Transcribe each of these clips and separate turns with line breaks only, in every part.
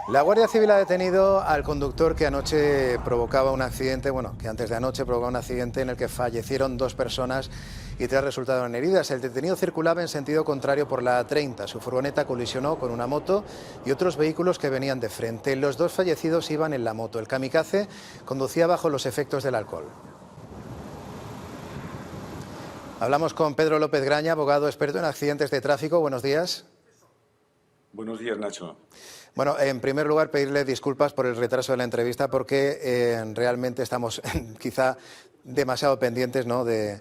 La Guardia Civil ha detenido al conductor que anoche provocaba un accidente, que antes de anoche provocaba un accidente en el que fallecieron 2 personas y 3 resultaron heridas. El detenido circulaba en sentido contrario por la A30. Su furgoneta colisionó con una moto y otros vehículos que venían de frente. Los 2 fallecidos iban en la moto. El kamikaze conducía bajo los efectos del alcohol. Hablamos con Pedro López Graña, abogado experto en accidentes de tráfico. Buenos días.
Buenos días, Nacho.
Bueno, en primer lugar, pedirle disculpas por el retraso de la entrevista porque realmente estamos quizá demasiado pendientes, ¿no?, de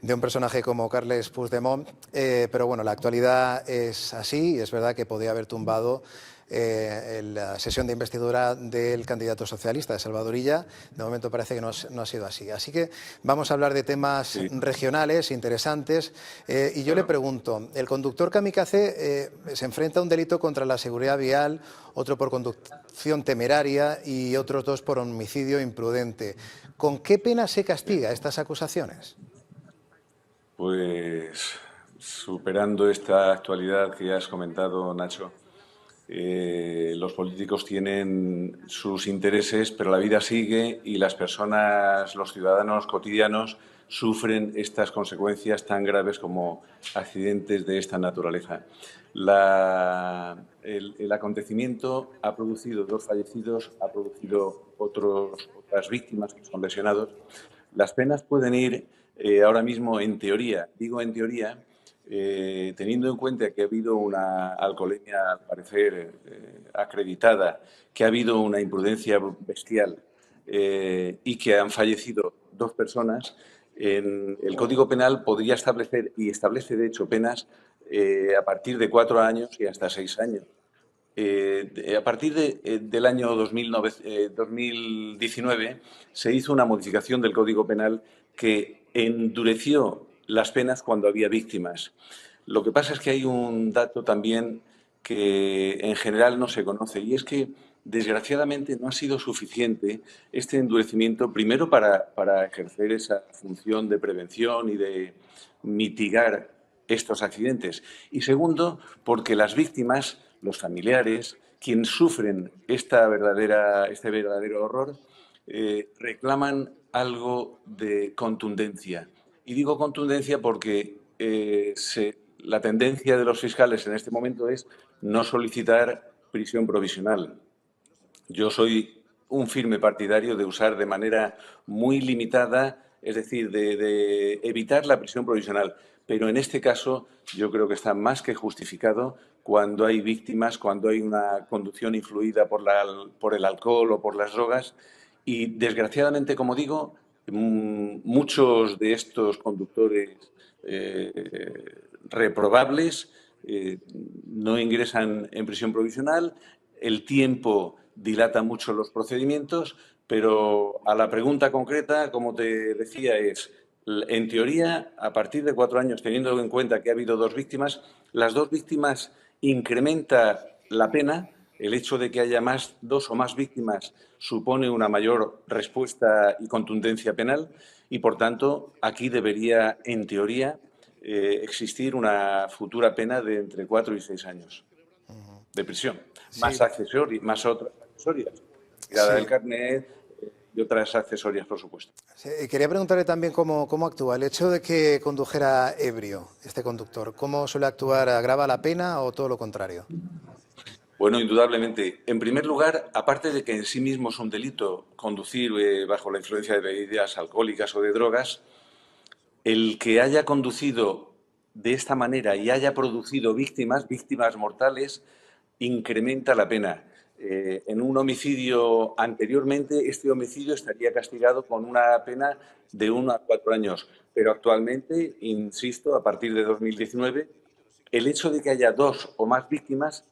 un personaje como Carles Puigdemont, pero bueno, la actualidad es así y es verdad que podía haber tumbado la sesión de investidura del candidato socialista de Salvador Illa. De momento parece que no ha sido así. Así que vamos a hablar de temas regionales interesantes y yo le pregunto, el conductor kamikaze se enfrenta a un delito contra la seguridad vial, otro por conducción temeraria y otros 2 por homicidio imprudente. ¿Con qué pena se castiga estas acusaciones?
Pues superando esta actualidad que ya has comentado, Nacho, los políticos tienen sus intereses, pero la vida sigue y las personas, los ciudadanos cotidianos, sufren estas consecuencias tan graves como accidentes de esta naturaleza. El acontecimiento ha producido 2 fallecidos, ha producido otras víctimas que son lesionados. Las penas pueden ir ahora mismo, en teoría, digo en teoría, teniendo en cuenta que ha habido una alcoholemia, al parecer, acreditada, que ha habido una imprudencia bestial y que han fallecido 2 personas, el Código Penal podría establecer, y establece de hecho, penas a partir de 4 años y hasta 6 años. A partir del año 2019 se hizo una modificación del Código Penal que endureció las penas cuando había víctimas. Lo que pasa es que hay un dato también que en general no se conoce y es que desgraciadamente no ha sido suficiente este endurecimiento, primero para ejercer esa función de prevención y de mitigar estos accidentes. Y segundo, porque las víctimas, los familiares, quienes sufren este verdadero horror, reclaman algo de contundencia. Y digo contundencia porque la tendencia de los fiscales en este momento es no solicitar prisión provisional. Yo soy un firme partidario de usar de manera muy limitada, es decir, de evitar la prisión provisional. Pero en este caso yo creo que está más que justificado cuando hay víctimas, cuando hay una conducción influida por el alcohol o por las drogas. Y desgraciadamente, como digo, muchos de estos conductores reprobables no ingresan en prisión provisional. El tiempo dilata mucho los procedimientos, pero a la pregunta concreta, como te decía, es, en teoría, a partir de 4 años, teniendo en cuenta que ha habido 2 víctimas, las 2 víctimas incrementa la pena. El hecho de que haya 2 o más víctimas supone una mayor respuesta y contundencia penal y, por tanto, aquí debería, en teoría, existir una futura pena de entre 4 y 6 años de prisión,
Sí,
más otras accesorias, tirada del
sí.
carnet y otras accesorias, por supuesto.
Sí, quería preguntarle también cómo actúa. El hecho de que condujera ebrio este conductor, ¿cómo suele actuar? ¿Agrava la pena o todo lo contrario?
Bueno, indudablemente. En primer lugar, aparte de que en sí mismo es un delito conducir bajo la influencia de bebidas alcohólicas o de drogas, el que haya conducido de esta manera y haya producido víctimas mortales, incrementa la pena. En un homicidio anteriormente, este homicidio estaría castigado con una pena de 1 a 4 años. Pero actualmente, insisto, a partir de 2019, el hecho de que haya 2 o más víctimas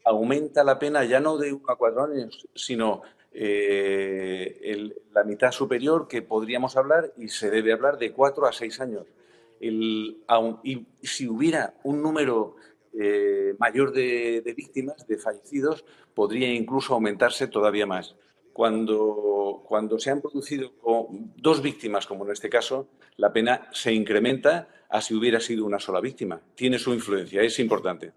aumenta la pena ya no de 1 a 4 años, sino la mitad superior, que podríamos hablar y se debe hablar de 4 a 6 años. Y si hubiera un número mayor de víctimas, de fallecidos, podría incluso aumentarse todavía más. Cuando se han producido 2 víctimas, como en este caso, la pena se incrementa a si hubiera sido una sola víctima. Tiene su influencia, es importante.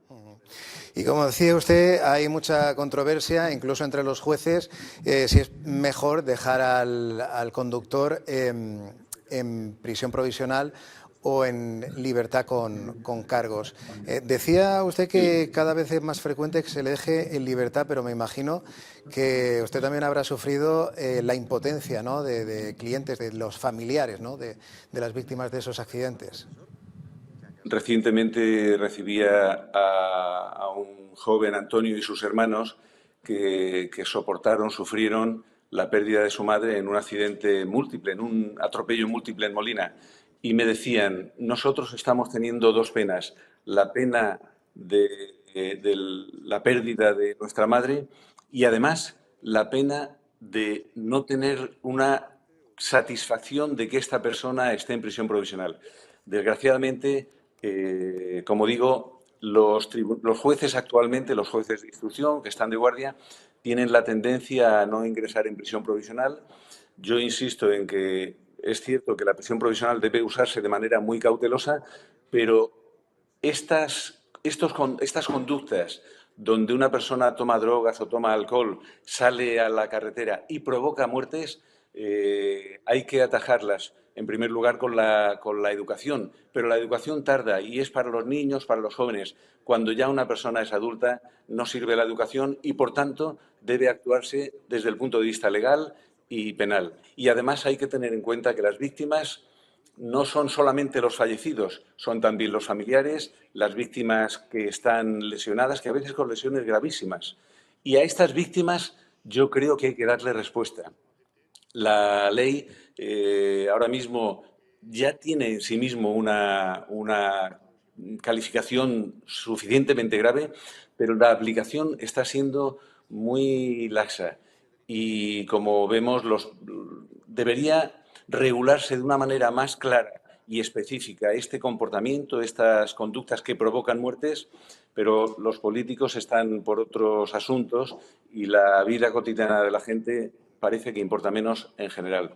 Y como decía usted, hay mucha controversia, incluso entre los jueces, si es mejor dejar al conductor en prisión provisional o en libertad con cargos. Decía usted
Sí.
que cada vez es más frecuente que se le deje en libertad, pero me imagino que usted también habrá sufrido la impotencia, ¿no?, de clientes, de los familiares, ¿no?, de las víctimas de esos accidentes.
Recientemente recibía a un joven, Antonio, y sus hermanos que soportaron, sufrieron la pérdida de su madre en un accidente múltiple, en un atropello múltiple en Molina. Y me decían, nosotros estamos teniendo dos penas, la pena de la pérdida de nuestra madre y además la pena de no tener una satisfacción de que esta persona esté en prisión provisional. Desgraciadamente, como digo, los jueces actualmente, los jueces de instrucción que están de guardia, tienen la tendencia a no ingresar en prisión provisional. Yo insisto en que es cierto que la prisión provisional debe usarse de manera muy cautelosa, pero estas conductas donde una persona toma drogas o toma alcohol, sale a la carretera y provoca muertes, hay que atajarlas. En primer lugar, con la educación, pero la educación tarda y es para los niños, para los jóvenes. Cuando ya una persona es adulta, no sirve la educación y, por tanto, debe actuarse desde el punto de vista legal y penal. Y, además, hay que tener en cuenta que las víctimas no son solamente los fallecidos, son también los familiares, las víctimas que están lesionadas, que a veces con lesiones gravísimas. Y a estas víctimas yo creo que hay que darle respuesta. La ley ahora mismo ya tiene en sí mismo una calificación suficientemente grave, pero la aplicación está siendo muy laxa. Y como vemos, debería regularse de una manera más clara y específica este comportamiento, estas conductas que provocan muertes, pero los políticos están por otros asuntos y la vida cotidiana de la gente parece que importa menos en general.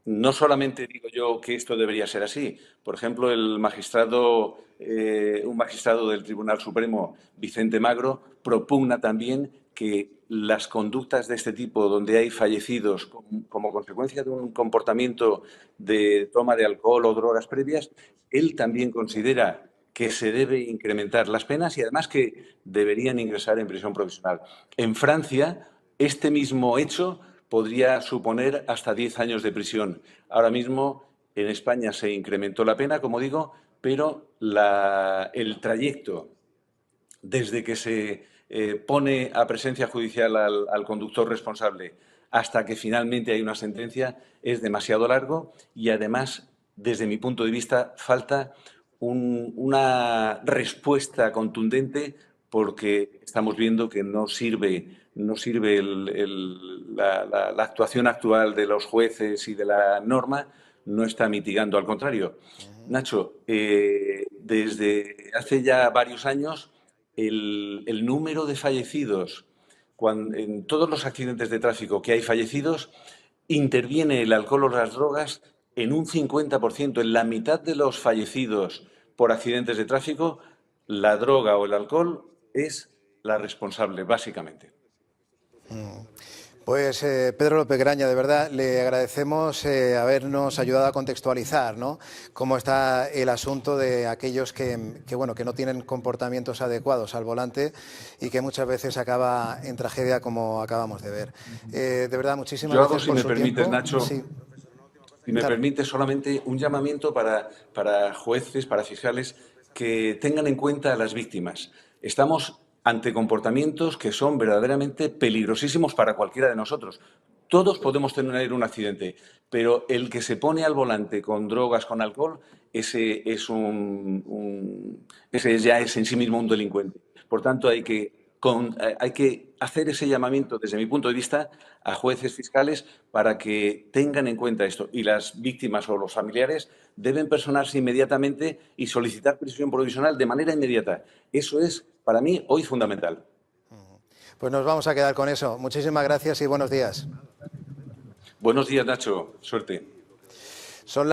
No solamente digo yo que esto debería ser así. Por ejemplo, un magistrado del Tribunal Supremo, Vicente Magro, propugna también que las conductas de este tipo, donde hay fallecidos como consecuencia de un comportamiento de toma de alcohol o drogas previas, él también considera que se debe incrementar las penas y además que deberían ingresar en prisión provisional. En Francia, este mismo hecho podría suponer hasta 10 años de prisión. Ahora mismo en España se incrementó la pena, como digo, pero el trayecto desde que se pone a presencia judicial al conductor responsable hasta que finalmente hay una sentencia es demasiado largo y además, desde mi punto de vista, falta una respuesta contundente porque estamos viendo que no sirve la actuación actual de los jueces y de la norma, no está mitigando, al contrario. Nacho, desde hace ya varios años el número de fallecidos, en todos los accidentes de tráfico que hay fallecidos, interviene el alcohol o las drogas en un 50%. En la mitad de los fallecidos por accidentes de tráfico, la droga o el alcohol es la responsable, básicamente.
Pues Pedro López Graña, de verdad, le agradecemos habernos ayudado a contextualizar, ¿no?, cómo está el asunto de aquellos bueno, que no tienen comportamientos adecuados al volante y que muchas veces acaba en tragedia, como acabamos de ver. De verdad, muchísimas
Yo hago,
gracias
si
por
me
su
permites,
tiempo.
Nacho,
Sí,
si me
claro.
permite solamente un llamamiento para jueces, para fiscales, que tengan en cuenta a las víctimas. Estamos ante comportamientos que son verdaderamente peligrosísimos para cualquiera de nosotros. Todos podemos tener un accidente, pero el que se pone al volante con drogas, con alcohol, ese ya es en sí mismo un delincuente. Por tanto, hay que hacer ese llamamiento, desde mi punto de vista, a jueces fiscales para que tengan en cuenta esto. Y las víctimas o los familiares deben personarse inmediatamente y solicitar prisión provisional de manera inmediata. Eso es, para mí, hoy fundamental.
Pues nos vamos a quedar con eso. Muchísimas gracias y buenos días.
Buenos días, Nacho. Suerte.
Son